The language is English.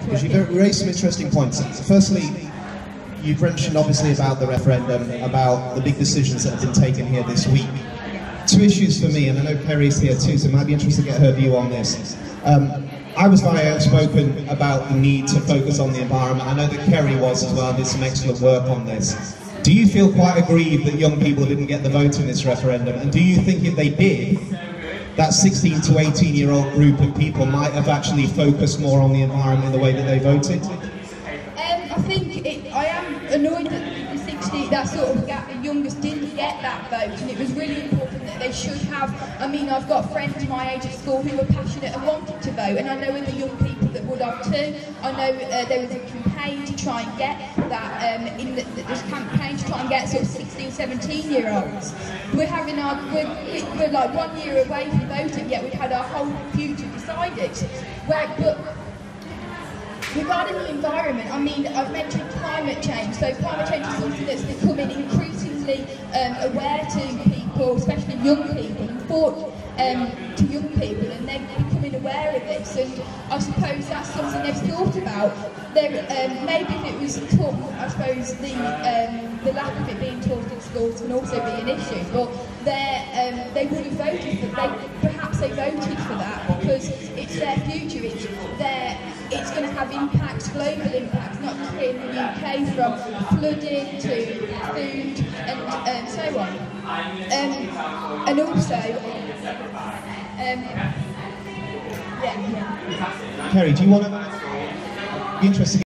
Because you've raised some interesting points. Firstly, you've mentioned obviously about the referendum, about the big decisions that have been taken here this week. Two issues for me, and I know Kerry's here too, so it might be interesting to get her view on this. I was very outspoken about the need to focus on the environment. I know that Kerry was as well, did some excellent work on this. Do you feel quite aggrieved that young people didn't get the vote in this referendum? And do you think if they did, that 16 to 18-year-old group of people might have actually focused more on the environment in the way that they voted? I think I am annoyed that the 60, that sort of gap, the youngest didn't get that vote, and it was really important that they should have. I mean, I've got friends my age at school who were passionate and wanted to vote, and I know other young people that would have too. I know there was a campaign to try and get that, this campaign to try and get sort of 16, 17-year-olds. We're having we're like 1 year away from voting, yet we've had our whole future decided. But regarding the environment, I mean, I've mentioned climate change. So climate change is something that's becoming increasingly aware to people, especially young people, and thought to young people, and they're becoming aware of this. And I suppose that's something they've thought about. Maybe if it was taught, I suppose the lack of it being taught in schools can also be an issue. But they would have voted for perhaps they voted for that because it's their future. It's going to have impacts, global impacts, not just here in the UK, from flooding to food and so on. And also, Kerry, do you want to be interested?